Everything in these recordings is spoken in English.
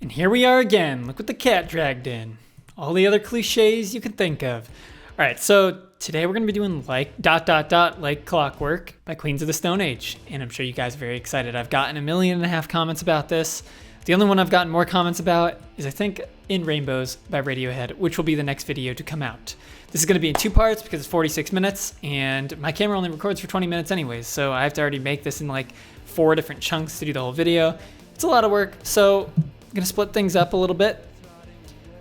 And here we are again. Look what the cat dragged in. All the other cliches you can think of. All right, so today we're gonna be doing like ... like Clockwork by Queens of the Stone Age. And I'm sure you guys are very excited. I've gotten 1.5 million comments about this. The only one I've gotten more comments about is I think In Rainbows by Radiohead, which will be the next video to come out. This is gonna be in 2 parts because it's 46 minutes and my camera only records for 20 minutes anyways. So I have to already make this in like 4 different chunks to do the whole video. It's a lot of work, so I'm gonna split things up a little bit.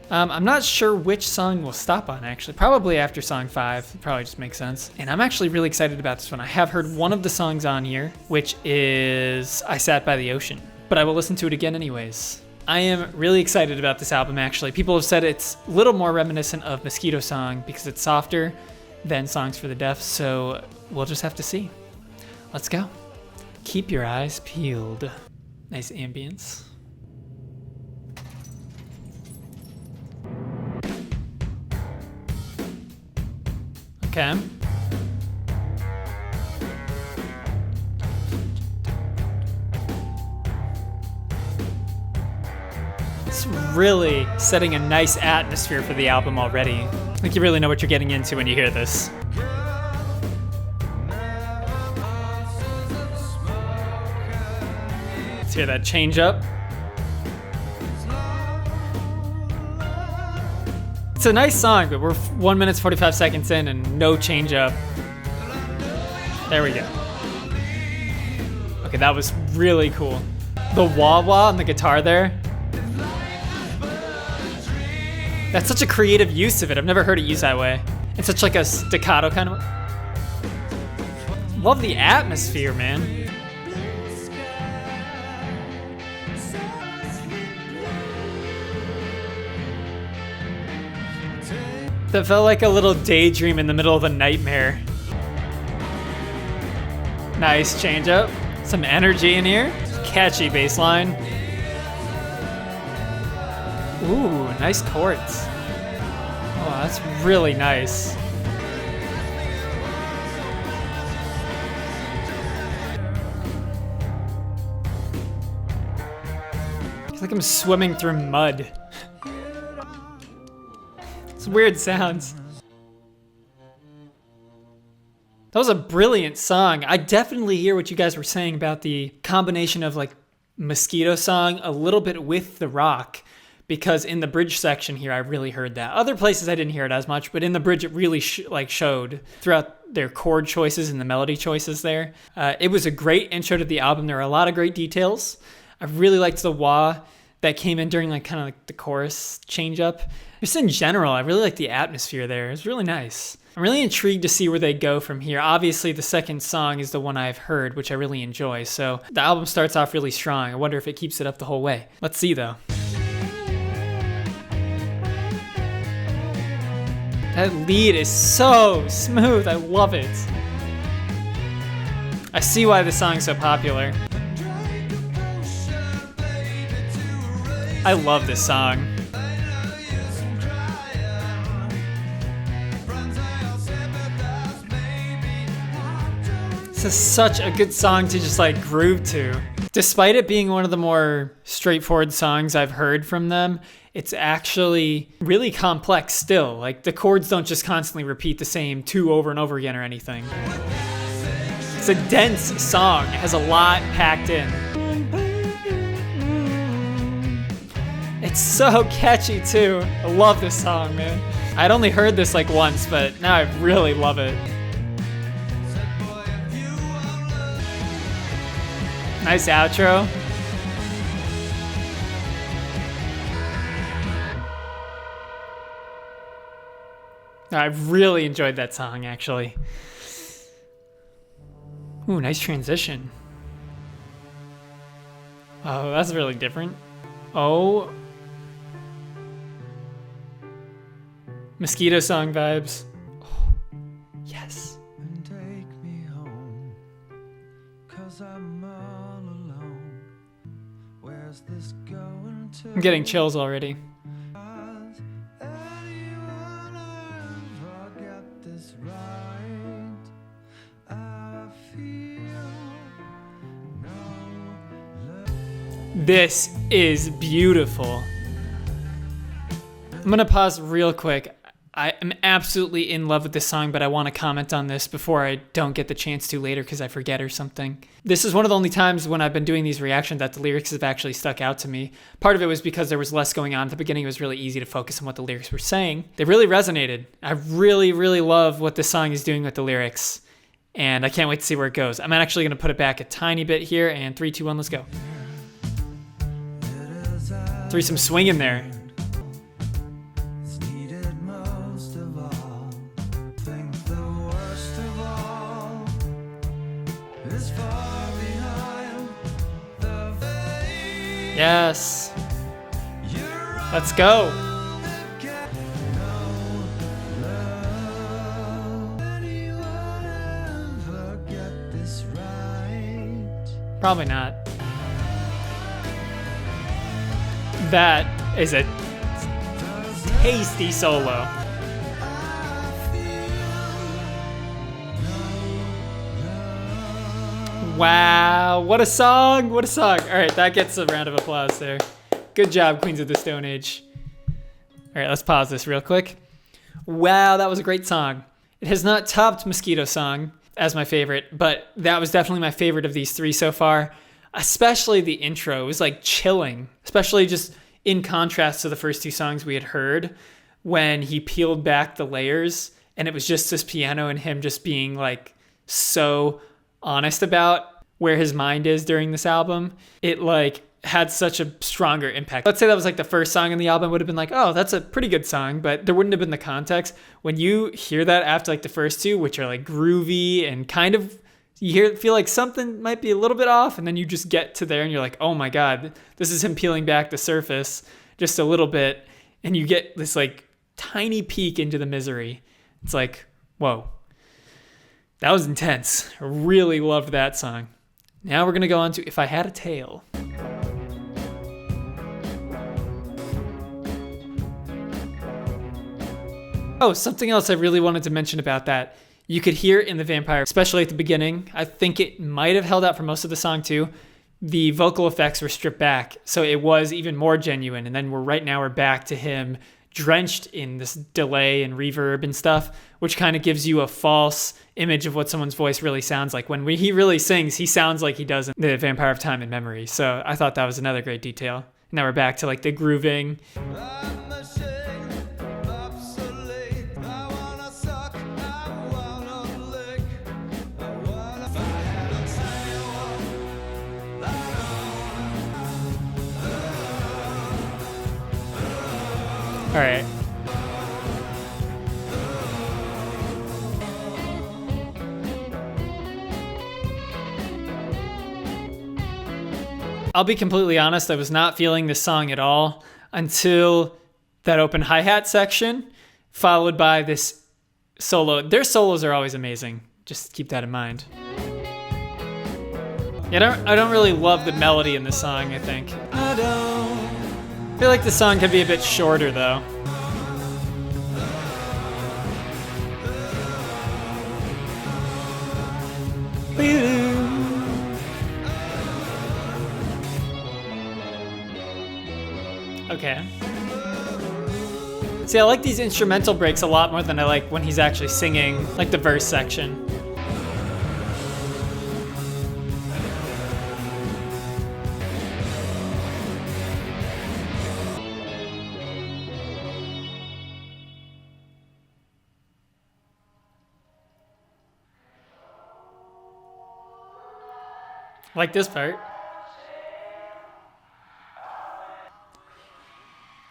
I'm not sure which song we'll stop on actually. Probably after song 5, it probably just makes sense. And I'm actually really excited about this one. I have heard one of the songs on here, which is I Sat by the Ocean, but I will listen to it again anyways. I am really excited about this album actually. People have said it's a little more reminiscent of Mosquito Song because it's softer than Songs for the Deaf, so we'll just have to see. Let's go. Keep your eyes peeled. Nice ambience. Okay. It's really setting a nice atmosphere for the album already. I think you really know what you're getting into when you hear this. Let's hear that change up. It's a nice song, but we're 1 minute 45 seconds in and no change up. There we go. Okay, that was really cool. The wah-wah on the guitar there. That's such a creative use of it. I've never heard it used that way. It's such like a staccato kind of. Love the atmosphere, man. That felt like a little daydream in the middle of a nightmare. Nice change up. Some energy in here. Catchy bass line. Ooh, nice chords. Oh, that's really nice. It's like I'm swimming through mud. It's weird sounds. That was a brilliant song. I definitely hear what you guys were saying about the combination of like Mosquito Song a little bit with the rock, because in the bridge section here I really heard that. Other places I didn't hear it as much, but in the bridge it really showed throughout their chord choices and the melody choices there. It was a great intro to the album. There were a lot of great details. I really liked the wah that came in during like kind of like the chorus change up. Just in general, I really like the atmosphere there. It's really nice. I'm really intrigued to see where they go from here. Obviously, the second song is the one I've heard, which I really enjoy. So the album starts off really strong. I wonder if it keeps it up the whole way. Let's see though. That lead is so smooth. I love it. I see why this song's so popular. I love this song. This is such a good song to just like groove to. Despite it being one of the more straightforward songs I've heard from them, it's actually really complex still. Like the chords don't just constantly repeat the same 2 over and over again or anything. It's a dense song. It has a lot packed in. It's so catchy too. I love this song, man. I'd only heard this like once, but now I really love it. Nice outro. I really enjoyed that song, actually. Ooh, nice transition. Oh, that's really different. Oh. Mosquito Song vibes. Oh, yes. Take me home, 'cause I'm all alone. Where's this going to? I'm getting chills already. This is beautiful. I'm gonna pause real quick. I am absolutely in love with this song, but I want to comment on this before I don't get the chance to later because I forget or something. This is one of the only times when I've been doing these reactions that the lyrics have actually stuck out to me. Part of it was because there was less going on at the beginning. It was really easy to focus on what the lyrics were saying. They really resonated. I really, really love what this song is doing with the lyrics, and I can't wait to see where it goes. I'm actually going to put it back a tiny bit here, and 3, 2, 1, let's go. Threw some swing in there. Yes. Let's go. Probably not. That is a tasty solo. Wow, what a song, what a song. All right, that gets a round of applause there. Good job, Queens of the Stone Age. All right, let's pause this real quick. Wow, that was a great song. It has not topped Mosquito Song as my favorite, but that was definitely my favorite of these three so far, especially the intro. It was like chilling, especially just in contrast to the first two songs we had heard when he peeled back the layers and it was just this piano and him just being like so honest about where his mind is during this album. It like had such a stronger impact. Let's say that was like the first song in the album, would have been like, oh, that's a pretty good song, but there wouldn't have been the context. When you hear that after like the first two, which are like groovy and kind of, feel like something might be a little bit off, and then you just get to there and you're like, oh my God, this is him peeling back the surface just a little bit, and you get this like tiny peek into the misery. It's like, whoa. That was intense. I really loved that song. Now we're going to go on to If I Had a Tail. Oh, something else I really wanted to mention about that. You could hear in the Vampire, especially at the beginning, I think it might have held out for most of the song too. The vocal effects were stripped back, so it was even more genuine. And then right now we're back to him drenched in this delay and reverb and stuff, which kind of gives you a false image of what someone's voice really sounds like. When he really sings, he sounds like he does in The Vampire of Time and Memory. So I thought that was another great detail. And now we're back to like the grooving. All right. I'll be completely honest, I was not feeling this song at all until that open hi-hat section, followed by this solo. Their solos are always amazing. Just keep that in mind. Yeah, I don't really love the melody in this song, I think. I feel like the song could be a bit shorter though. Okay. See, I like these instrumental breaks a lot more than I like when he's actually singing, like the verse section. I like this part.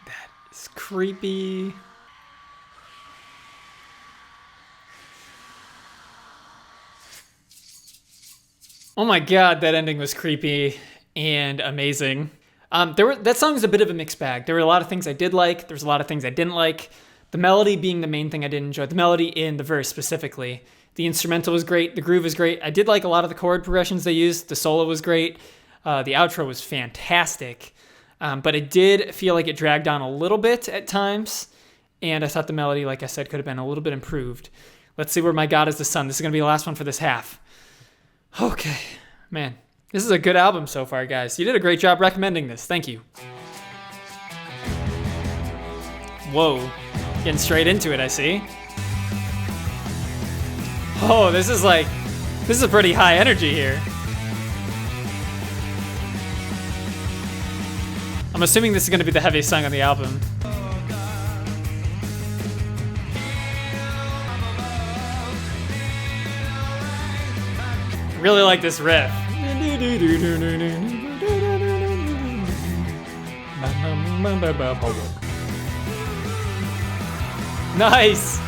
That is creepy. Oh my God, that ending was creepy and amazing. That song is a bit of a mixed bag. There were a lot of things I did like. There was a lot of things I didn't like. The melody being the main thing I didn't enjoy. The melody in the verse specifically. The instrumental was great. The groove was great. I did like a lot of the chord progressions they used. The solo was great. The outro was fantastic. But it did feel like it dragged on a little bit at times. And I thought the melody, like I said, could have been a little bit improved. Let's see where My God is the Sun. This is going to be the last one for this half. Okay. Man, This is a good album so far, guys. You did a great job recommending this. Thank you. Whoa. Getting straight into it, I see. Oh, this is a pretty high energy here. I'm assuming this is going to be the heaviest song on the album. I really like this riff. Nice!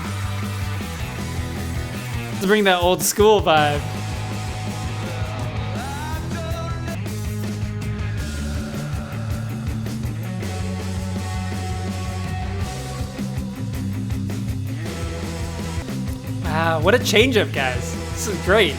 Let's bring that old school vibe. Wow, what a change up, guys. This is great.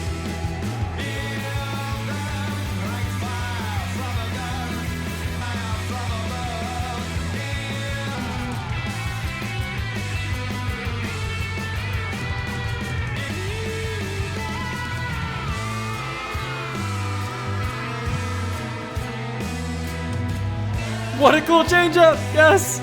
What a cool change up, yes!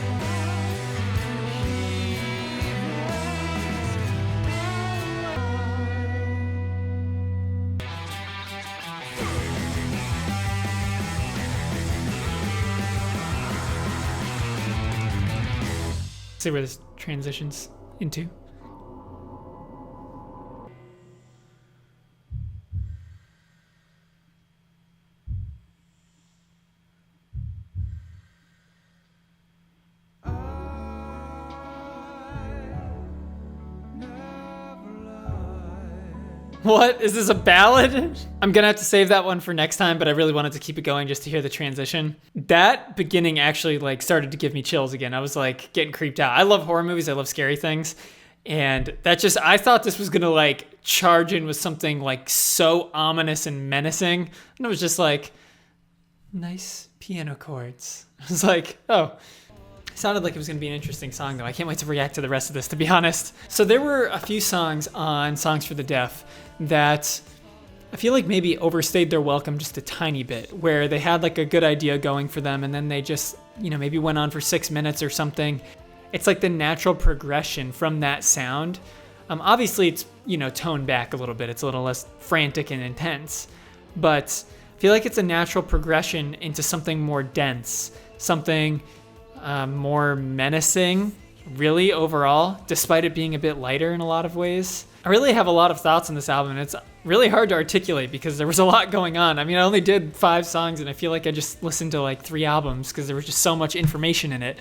See where this transitions into. What? Is this a ballad? I'm gonna have to save that one for next time, but I really wanted to keep it going just to hear the transition. That beginning actually started to give me chills again. I was getting creeped out. I love horror movies. I love scary things. And I thought this was gonna charge in with something so ominous and menacing. And it was just nice piano chords. I was oh. It sounded like it was going to be an interesting song, though. I can't wait to react to the rest of this, to be honest. So there were a few songs on Songs for the Deaf that I feel like maybe overstayed their welcome just a tiny bit, where they had a good idea going for them, and then they just, maybe went on for 6 minutes or something. It's the natural progression from that sound. Obviously, it's, toned back a little bit. It's a little less frantic and intense, but I feel like it's a natural progression into something more dense, something more menacing, really, overall, despite it being a bit lighter in a lot of ways. I really have a lot of thoughts on this album, and it's really hard to articulate because there was a lot going on. I mean, I only did 5 songs, and I feel like I just listened to 3 albums because there was just so much information in it.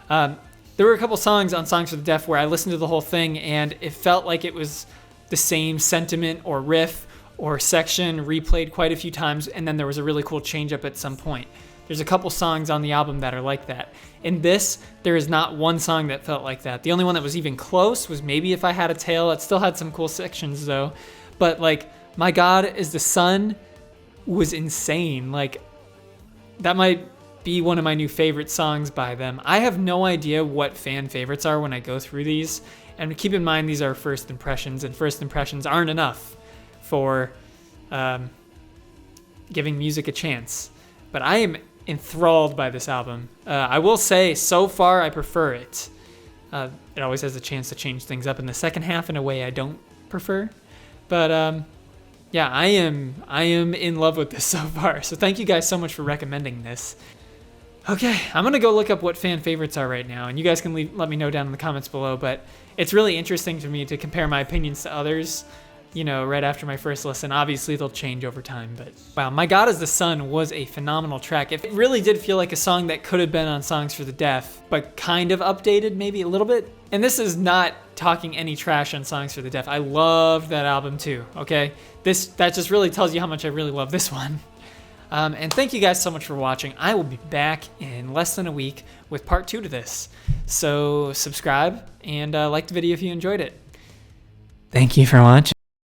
There were a couple songs on Songs for the Deaf where I listened to the whole thing, and it felt like it was the same sentiment or riff or section replayed quite a few times, and then there was a really cool change up at some point. There's a couple songs on the album that are like that. In this, there is not one song that felt like that. The only one that was even close was maybe If I Had a Tail. It still had some cool sections though. But My God Is the Sun was insane. That might be one of my new favorite songs by them. I have no idea what fan favorites are when I go through these. And keep in mind, these are first impressions, and first impressions aren't enough for giving music a chance. But I am enthralled by this album. I will say, so far, I prefer it. It always has a chance to change things up in the second half in a way I don't prefer. But yeah, I am in love with this so far. So thank you guys so much for recommending this. Okay, I'm gonna go look up what fan favorites are right now, and you guys can let me know down in the comments below. But it's really interesting to me to compare my opinions to others. Right after my first listen. Obviously, they'll change over time, but wow, My God Is the Sun was a phenomenal track. It really did feel like a song that could have been on Songs for the Deaf, but kind of updated maybe a little bit. And this is not talking any trash on Songs for the Deaf. I loved that album too, okay? That just really tells you how much I really love this one. And thank you guys so much for watching. I will be back in less than a week with part 2 to this. So subscribe and like the video if you enjoyed it. Thank you for watching.